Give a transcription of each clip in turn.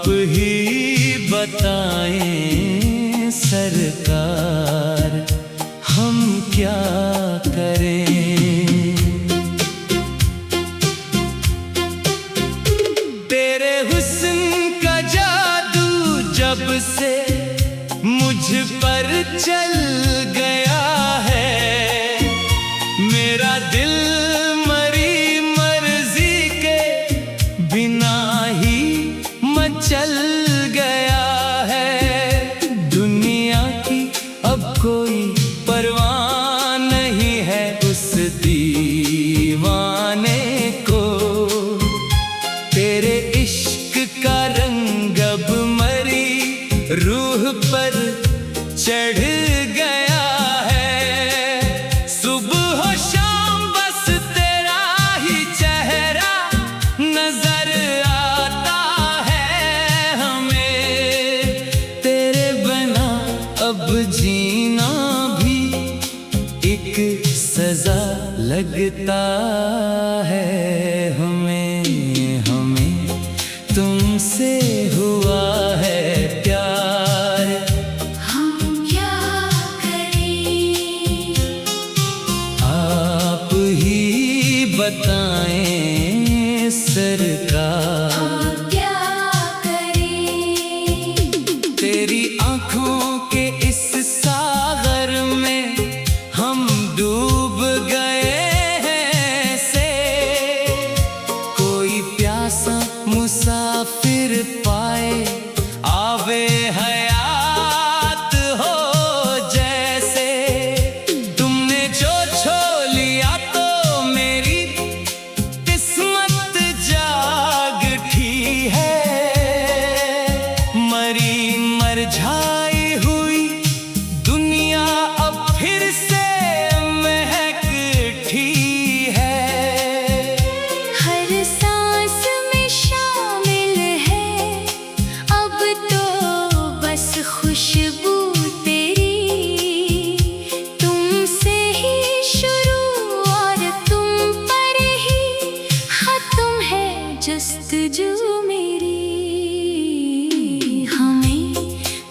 ही बताएं सरकार, हम क्या करें। तेरे हुस्न का जादू जब से मुझ पर चल गया है, मेरा दिल मरी मर्जी के बिना ही मचल गया है। दुनिया की अब कोई परवाह नहीं है उस दीवाने को। तेरे इश्क का रंग अब मरी रूह पर चढ़ गया है। सुबह हो शाम बस तेरा ही चेहरा नजर आता है हमें। तेरे बिना अब जीना भी एक सजा लगता है हमें। हमें तुमसे हुआ है प्यार, हम क्या करें। आप ही बताएं सरकार, हम क्या करें। तेरी आंखों के इस सागर में हम डूब गए हैं से। कोई प्यासा मुसाफिर पाए आवे हयात हो जैसे। तुमने जो छो लिया तो मेरी किस्मत जाग उठी है। मरी मरझाई हुई दुनिया अब फिर से महक उठी है। हर सांस में शामिल है अब तो बस खुशबू तेरी। तुमसे ही शुरू और तुम पर ही खत्म है जस्तजू मेरी। हमें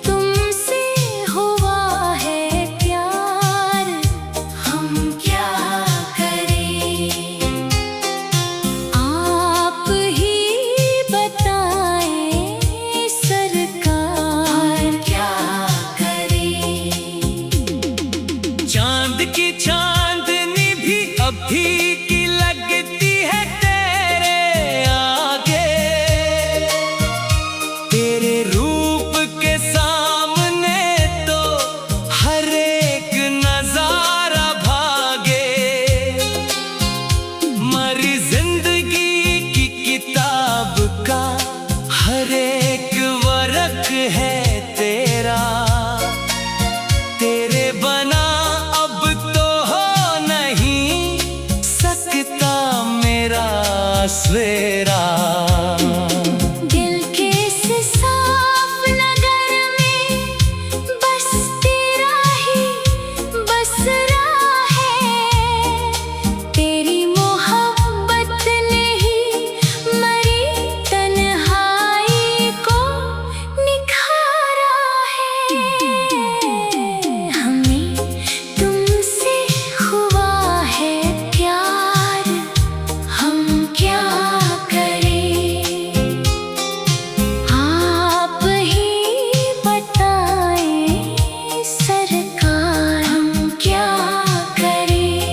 तुमसे हुआ है प्यार, हम क्या करें। आप ही बताएं सरकार, क्या करें। चांद की चांदनी भी अभी की लगती है तेरे आगे। तेरे रूप के सामने तो हर एक नजारा भागे। मरी जिंदगी की किताब का हर एक वर्क है तेरा। तेरे बना अब तो हो नहीं सकता मेरा सवेरा। दिल के इस साफ नगर में बस तेरा ही बसरा है। तेरी मोहब्बत ने ही मरी तन्हाई को निखारा है। हमें तुमसे हुआ है प्यार, हम क्या करें। आप ही बताएं सरकार, हम क्या करें।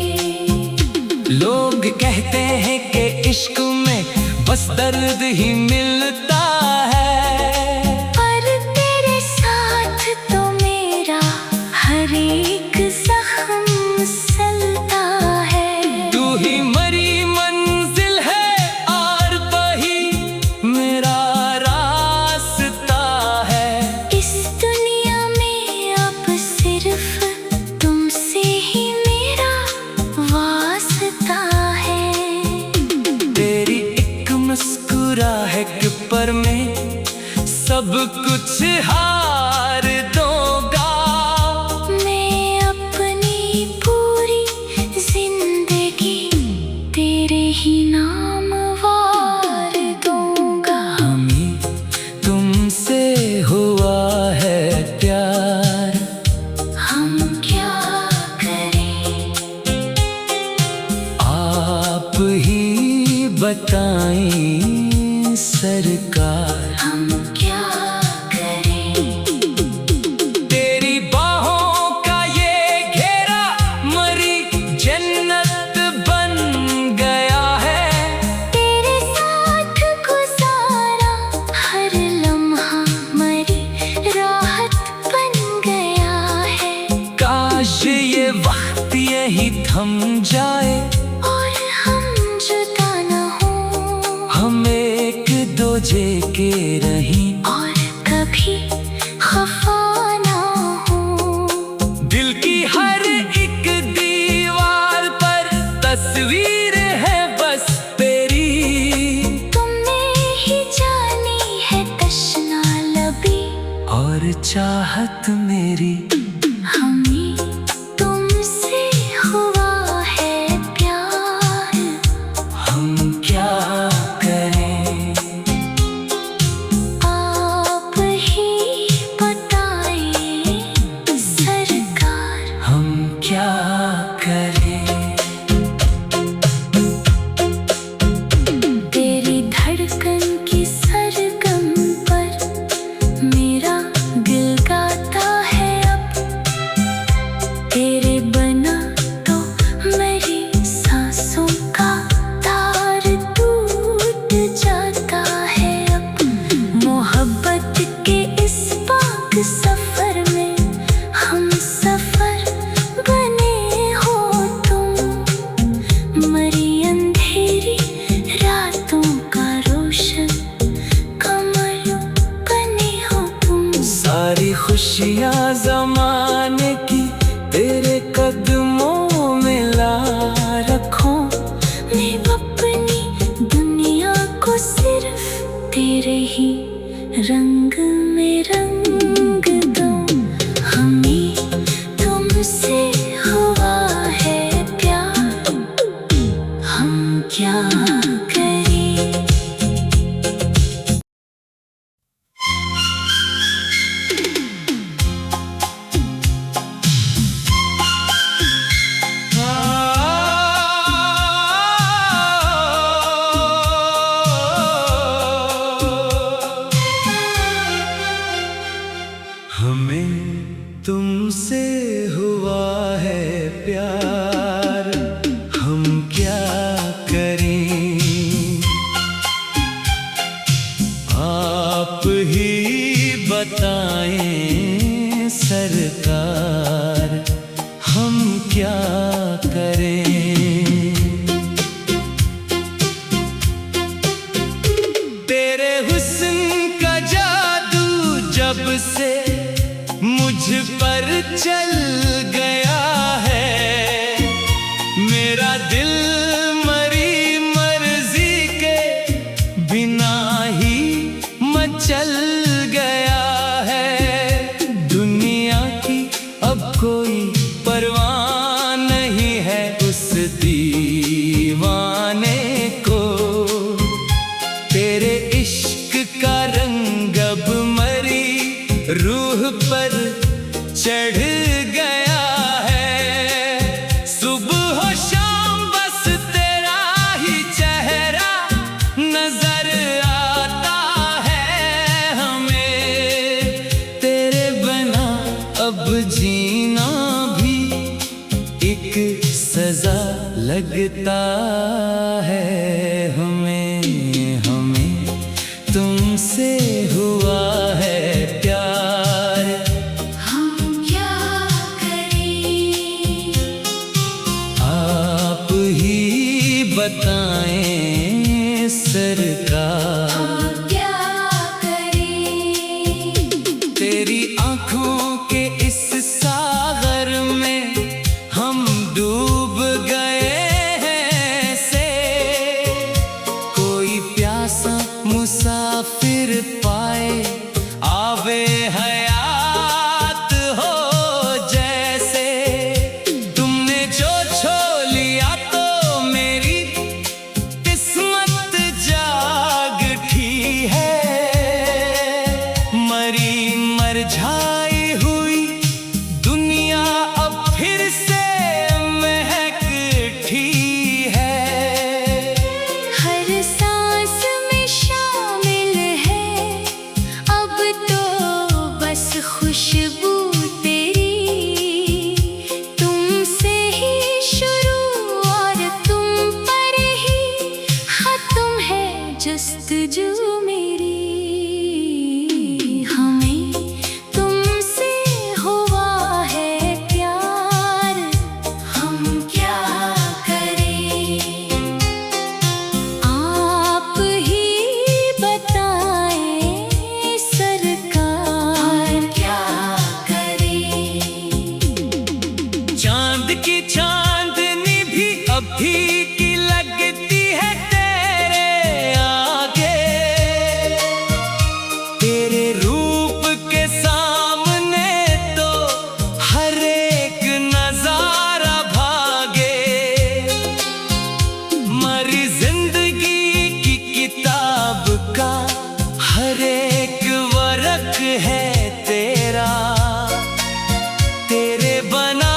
लोग कहते हैं कि इश्क में बस दर्द ही मिलता है, पर तेरे साथ तो मेरा हर एक जख्म सलता है। तू ही मरी मंजिल है और वही मेरा रास्ता है। इस दुनिया में अब सिर्फ तुमसे ही मेरा वास्ता है। तेरी एक मुस्कुराहट पर मैं सब कुछ हार दूंगा। मैं अपनी पूरी जिंदगी ही नाम वार दूंगा। हमें तुम प्यार। हम क्या करें? तेरी बाहों का ये घेरा मरी जन्नत बन गया है। तेरे साथ गुजारा हर लम्हा मरी राहत बन गया है। काश ये वक्त यही थम जाए और हम जुदा न हो, हम एक दूजे के रहीं और कभी खफा ना हो। दिल की हर एक दीवार पर तस्वीर है बस तेरी। तुमने ही जानी है तश्ना लबी, और चाहत मेरी। हमें तुमसे हुआ है प्यार। हम क्या करें? आप ही बताएं सरकार। हम क्या करें? तेरी धड़कन की सरगम पर मेरा दिल गाता है अब। तेरे बना तो मेरी सांसों का तार टूट जाता है अब। मोहब्बत के इस पाक सफर में हम सफर बने हो तुम। मरी अंधेरी रातों का रोशन कमर बने हो तुम। सारी खुशियाँ ज़माने की तेरे कदमों में ला रखूं। मैं अपनी दुनिया को सिर्फ तेरे ही रंग में रंग दूं। हमें तुमसे हुआ है प्यार। हम क्या करें? हमें तुमसे हुआ है प्यार। हम क्या करें? आप ही बताएं सरकार। हम क्या करें? तेरे हुस्न का जादू जब से मुझ पर चल गया है। मेरा दिल मरी मर्जी के बिना ही मचल गया है। दुनिया की अब कोई परवाह नहीं है उस दीवाने को। तेरे इश्क का रंग अब मरी रूह पर चढ़ गया है। सुबह हो शाम बस तेरा ही चेहरा नजर आता है हमें। तेरे बना अब जीना भी एक सजा लगता है हमें। हमें तुमसे हुआ है प्यार। हम क्या करें? आप ही बताएं सरकार। हम क्या करें? तेरी आंखों के इस सागर में हम डूब गए हैं से। कोई प्यासा मुसाफिर पाए आवे हयात हो जैसे। तुमने जो छो लिया तो मेरी किस्मत जाग उठी है। मरी मरझाई हुई दुनिया अब फिर से महक उठी है। हर सांस में शामिल है है तेरा, तेरे बना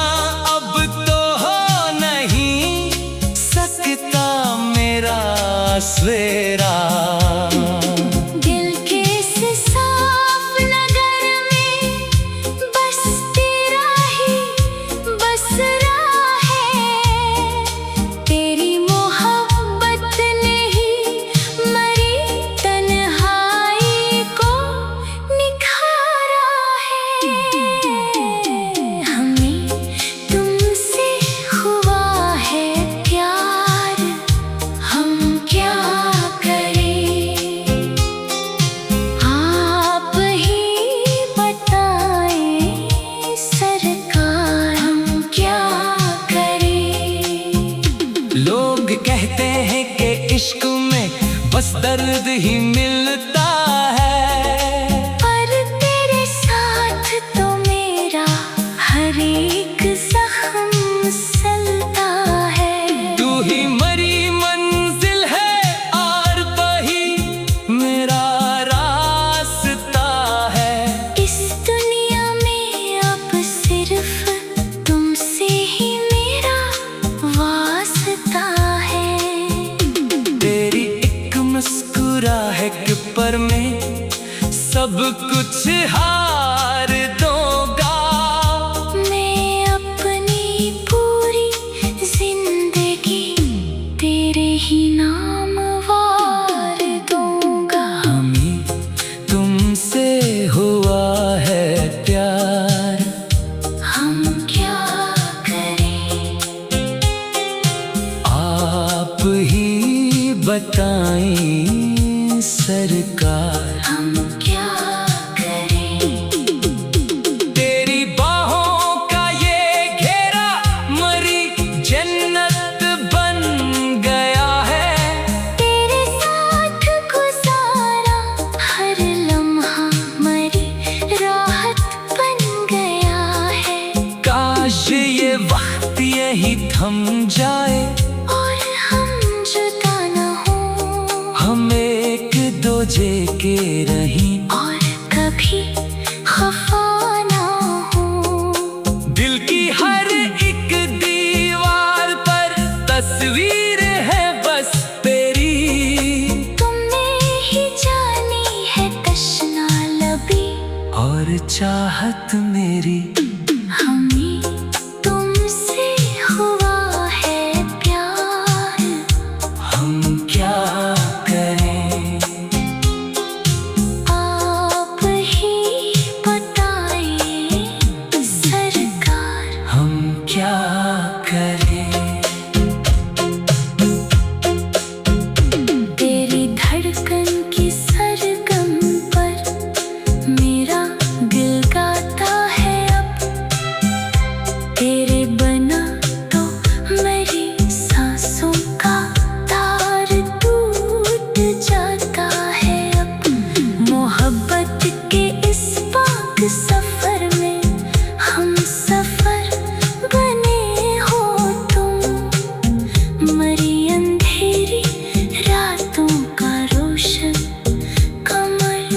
अब तो हो नहीं सकता मेरा सवेरा। लोग कहते हैं कि इश्क में बस दर्द ही मिलता है, पर तेरे साथ तो मेरा हर एक जख्म सलता है। तू ही मरी मंजिल है और वही मेरा रास्ता है। इस दुनिया में अब सिर्फ तुमसे ही मेरा वास्ता है। तेरी एक मुस्कुराहट पर मैं सब कुछ हार दूंगा। मैं अपनी पूरी जिंदगी तेरे ही नाम वार दूंगा। हमें तुमसे हुआ है प्यार, हम क्या करें? आप ही बताएं सरकार, हम क्या करें? तेरी बाहों का ये घेरा मरी जन्नत बन गया है। तेरे साथ गुजारा हर लम्हा मरी राहत बन गया है। काश ये वक्त यही थम जाए और हम जुदा न हो, हम एक दूजे के रहीं और कभी खफा ना हो। दिल की हर एक दीवार पर तस्वीर है बस तेरी। तुमने ही जानी है तशना लबी और चाहत मेरी। हमें तुमसे हुआ है प्यार, हम क्या करें? आप ही बताएं सरकार, हम क्या करें? तेरी धड़कन की सरगम पर मेरा दिल गाता है अब। तेरे बना तो मेरी सांसों का तार टूट जाता है अब। मोहब्बत के इस पाक सफर में हम सफर बने हो तुम। मरी अंधेरी रातों का रोशन कमर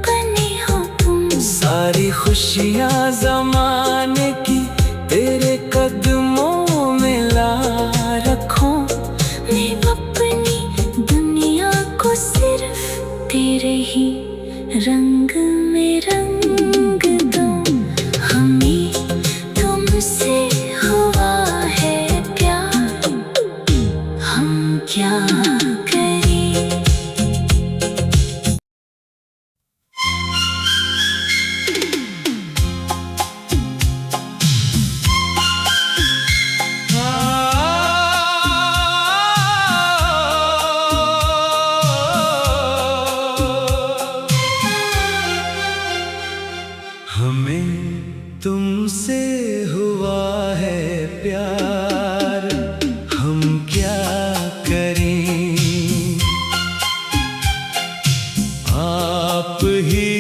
बने हो तुम। सारी खुशियाँ ज़माने की तेरे कदमों में ला रखूं। मैं अपनी दुनिया को सिर्फ तेरे ही रंग में रंग दूं। हमें तुमसे हुआ है प्यार, हम क्या करें? हमें तुमसे हुआ है प्यार, हम क्या करें? आप ही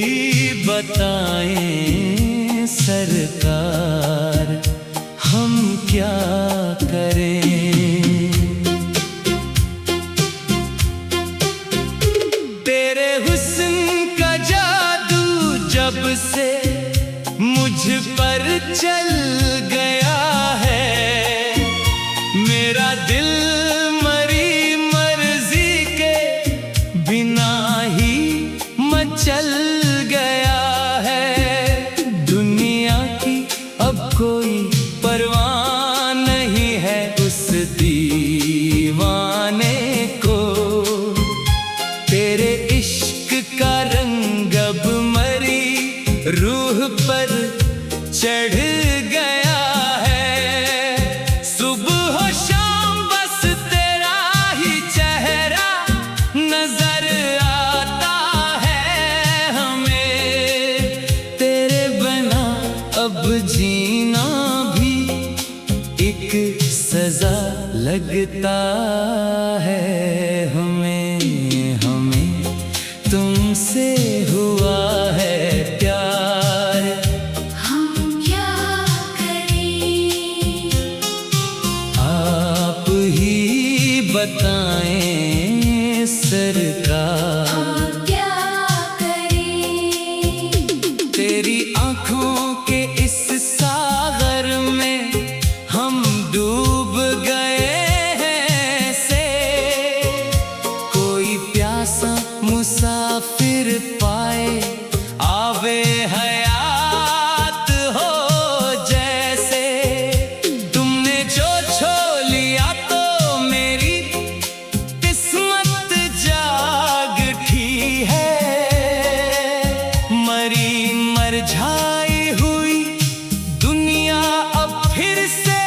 बताएं सरकार, हम क्या करें? तेरे हुस्न का जादू जब से मुझ पर चल गया है। मेरा दिल मरी मर्जी के बिना ही मचल गया है। दुनिया की अब कोई परवाह नहीं है उस दीवाने को। तेरे इश्क का रंग अब मरी रूह पर चढ़ गया है। सुबह हो शाम बस तेरा ही चेहरा नजर आता है हमें। तेरे बिना अब जीना भी एक सजा लगता है हमें। हमें तुमसे हुआ है प्यार, हम क्या करें? आप ही बताएं सरकार। हम क्या करें? तेरी आंखों के इस सागर में हम डूब गए हैं से। कोई प्यासा मुसाफिर पाए आवे हयात हो जैसे। तुमने जो छो लिया तो मेरी किस्मत जाग उठी है। मरी मरझाई हुई दुनिया अब फिर से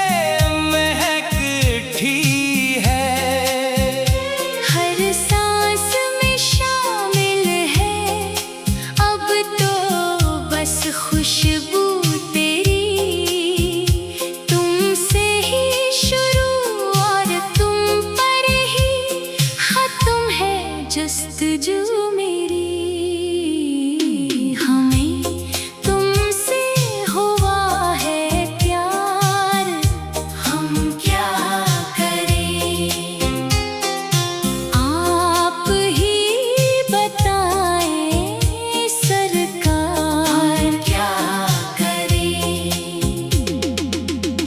महक उठी है। हर सांस में शामिल है अब तो बस खुशबू तेरी। तुमसे ही शुरू और तुम पर ही खत्म है जस्तजू मेरी। हमें तुमसे हुआ है प्यार, हम क्या करें? आप ही बताएं सरकार, क्या करें?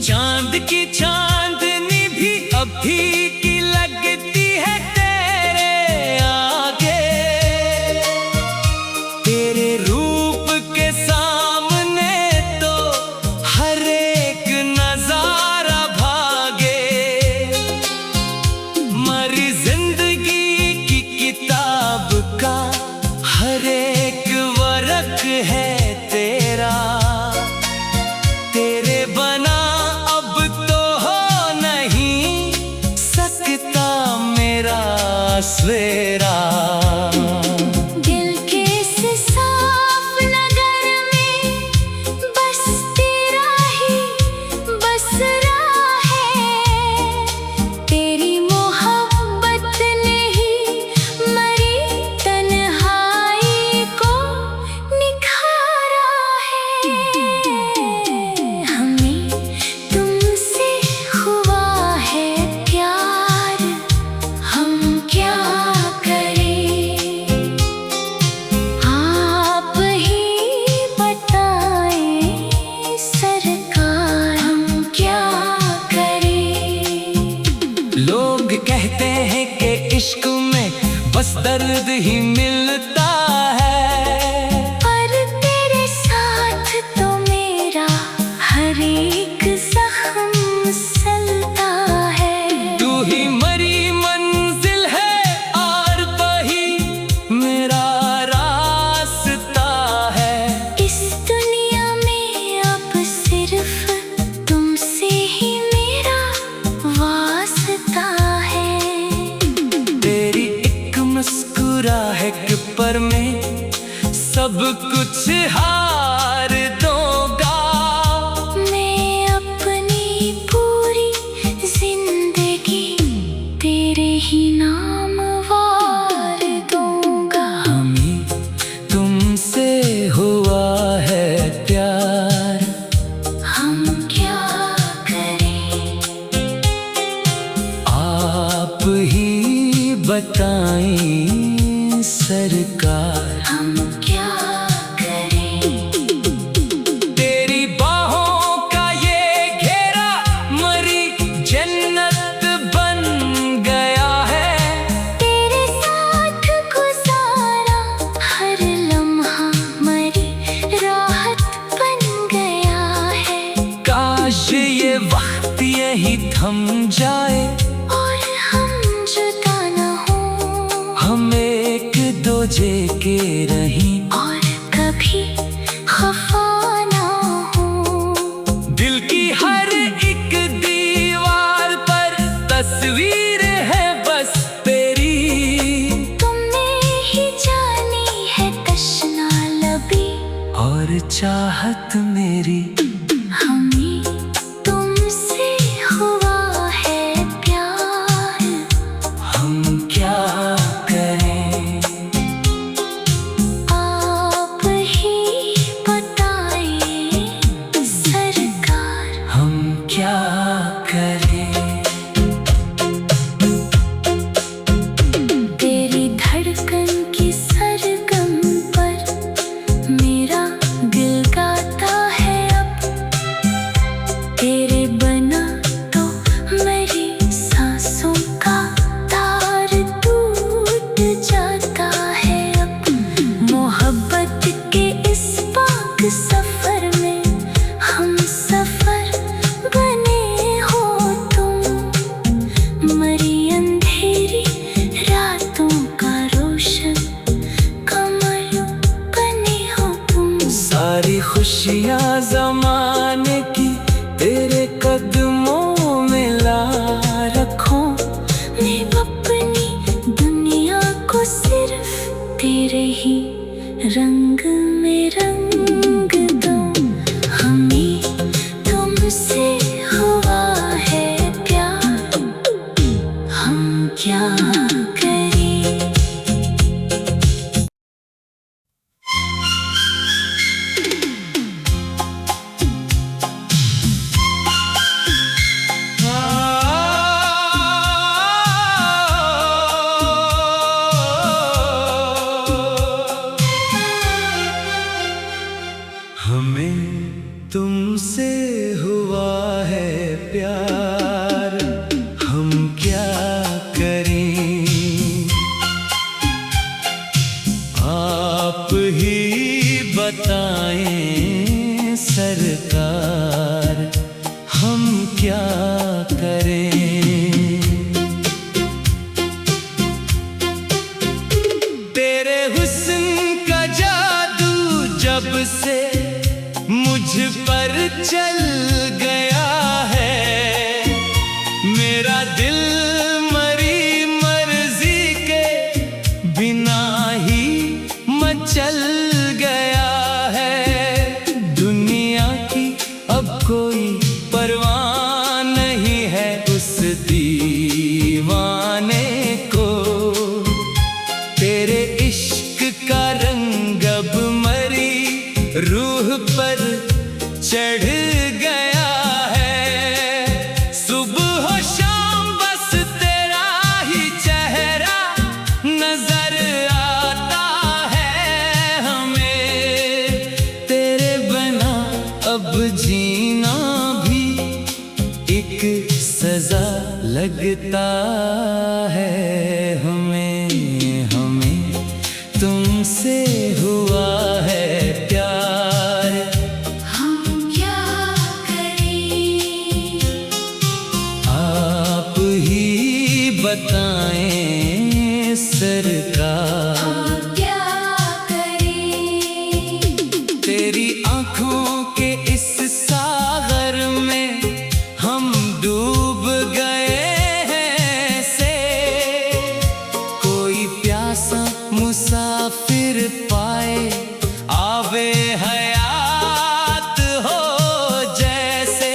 चांद की चांदनी भी अभी की लगती है तेरे आगे। तेरे रूप के सामने तो हर एक नजारा भागे। मरी जिंदगी की किताब का हर एक वर्क है तेरा। तेरे बना अब तो हो नहीं सकता मेरा सवेरा। दिल के इस साफ नगर में बस तेरा ही बसरा है। तेरी मोहब्बत ने ही मरी तन्हाई को निखारा है। हमें तुमसे हुआ है प्यार, हम क्या करें? आप ही बताएं सरकार, हम क्या करें? लोग कहते हैं कि इश्क में बस दर्द ही मिलता है। पर तेरे साथ तो मेरा हर एक जख्म सलता है। तू ही मरी मंजिल है और वही मेरा रास्ता है। इस दुनिया में अब सिर्फ तुमसे ही मेरा वास्ता है। तेरी एक मुस्कुराहट पर मैं सब कुछ हार दूंगा। मैं अपनी पूरी जिंदगी तेरे ही नाम वार दूंगा। हमें तुमसे हुआ है प्यार, हम क्या करें? आप ही बताएं सरकार। हम क्या करें? थम जाए और हम जुदा न हो, हम एक दूजे के रहीं और कभी खफा ना हो। दिल की हर एक दीवार पर तस्वीर है बस तेरी। तुमने ही जानी है तश्ना लबी, और चाहत मेरी। हमें तुमसे हुआ है प्यार, हम क्या करें? आप ही बताइए सरकार। हम क्या करें? तेरी धड़कन की सरगम पर मेरा दिल गाता है अब। तेरे बना तो मेरी सांसों का तार टूट जाता है अब। मोहब्बत के इस पाक सफर में हम सफर बने हो तुम। मरी अंधेरी रातों का रोशन कमर बने हो तुम। सारी खुशियाँ ज़माने की तेरे कदमों में ला रखूं। मैं अपनी दुनिया को सिर्फ तेरे ही रंग में रंग दूं। हमें तुमसे हुआ है प्यार, हम क्या करें? हमें तुमसे हुआ है प्यार, हम क्या करें? आप ही बताएं सरकार, हम क्या करें? तेरे हुस्न का जादू जब से मुझ पर चल गया है। मेरा दिल मरी मर्जी के बिना ही मचल गया है। दुनिया की अब कोई परवाह नहीं है उस दीवाने को। तेरे इश्क का रंग अब मरी रूह पर चढ़ गया है। सुबह हो शाम बस तेरा ही चेहरा नजर आता है हमें। तेरे बना अब जीना भी एक सजा लगता है हमें। हमें तुमसे हुआ है प्यार, हम क्या करें? आप ही बताएं सरकार, हम क्या करें? तेरी आंखों के इस सागर में हम डूब गए हैं से। कोई प्यासा मुसाफिर पाए आवे हयात हो जैसे।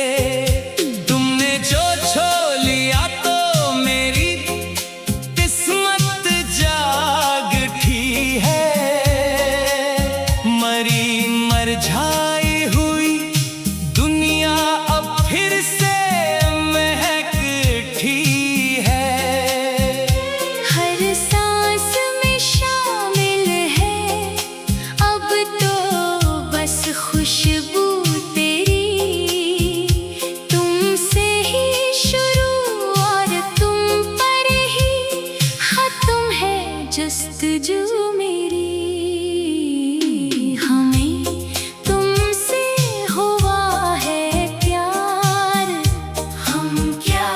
तुमने जो छो लिया तो मेरी किस्मत जाग उठी है। मरी मरझाई हुई दुनिया अब फिर से महक उठी है। हर सांस में शामिल है अब तो बस खुशबू तेरी। तुमसे ही शुरू और तुम पर ही खत्म है जस्तजू मेरी। हमें तुमसे हुआ है प्यार, हम क्या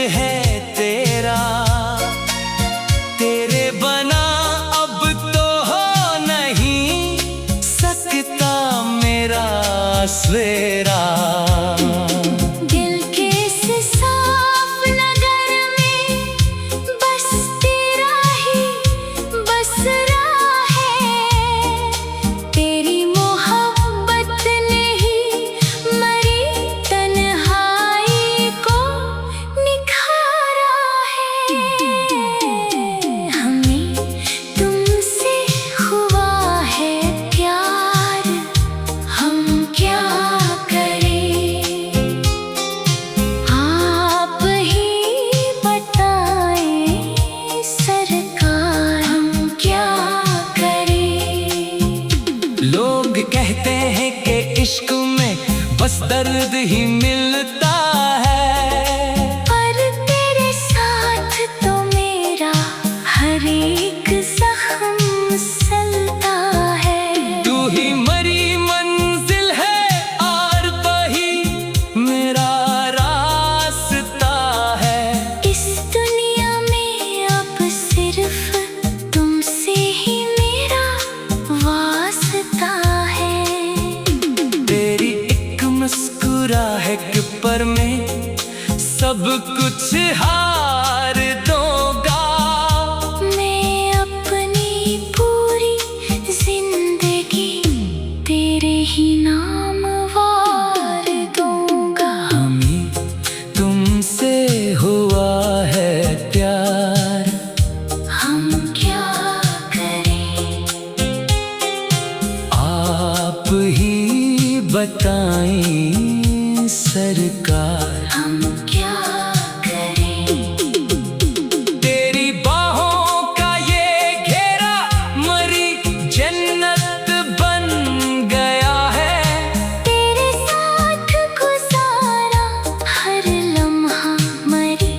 है तेरा, तेरे बना अब तो हो नहीं सकता मेरा सवेरा। दिल के इस साफ नगर में बस तेरा ही बसरा है। तेरी मोहब्बत ने ही मरी तन्हाई को निखारा है। हमें तुमसे हुआ है प्यार, हम क्या करें, आप ही बताएं सरकार, हम क्या करें। लोग कहते हैं कि इश्क में बस दर्द ही मिलता है, पर तेरे साथ तो मेरा हर एक जख्म सलता है। तू ही मरी मंजिल है और वही मेरा रास्ता है। इस दुनिया में अब सिर्फ तुमसे ही मेरा वास्ता है। तेरी एक मुस्कुराहट पर मैं सब कुछ हार दूंगा। मैं अपनी पूरी जिंदगी तेरे ही नाम वार दूंगा। हमें तुमसे हुआ है प्यार, हम क्या करें, आप ही बताएं सरकार, हम क्या करें। तेरी बाहों का ये घेरा मरी जन्नत बन गया है। तेरे साथ गुजारा हर लम्हा मरी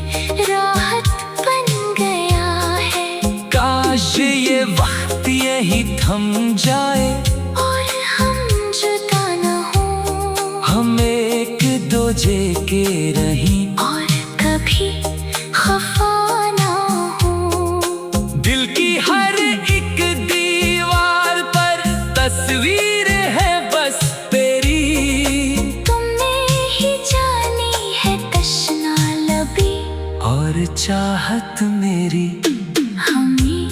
राहत बन गया है। काश ये वक्त यही थम जाए, और हम जुदा न हो, हम एक दूजे के रहीं, और कभी खफा ना हो। दिल की हर एक दीवार पर तस्वीर है बस तेरी। तुमने ही जानी है तश्ना लबी, और चाहत मेरी। हमें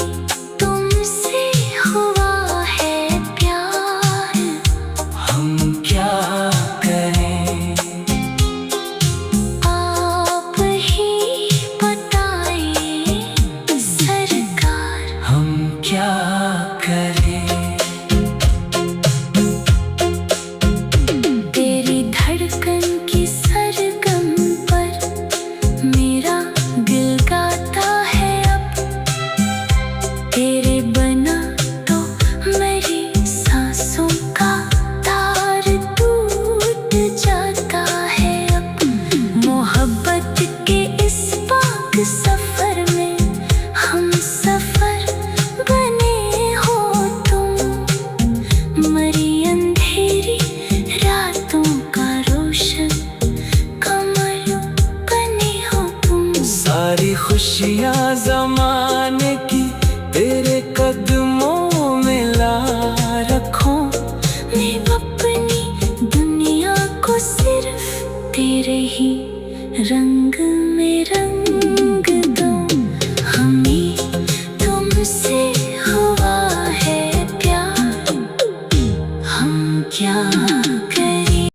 तुमसे हुआ है प्यार, हम क्या करें, आप ही बताएं सरकार, हम क्या करें। तेरी धड़कन की सरगम पर मेरा दिल गाता है अब। तेरे बना तो मेरी सांसों का तार टूट जाता है अब। मोहब्बत के इस पाक सफर में हम सफर बने हो तुम। मरी अंधेरी रातों का रोशन कमर बने हो तुम। सारी खुशियाँ ज़माने की तेरे कदमों में ला रखूं। मैं अपनी दुनिया को सिर्फ तेरे ही रंग में रंग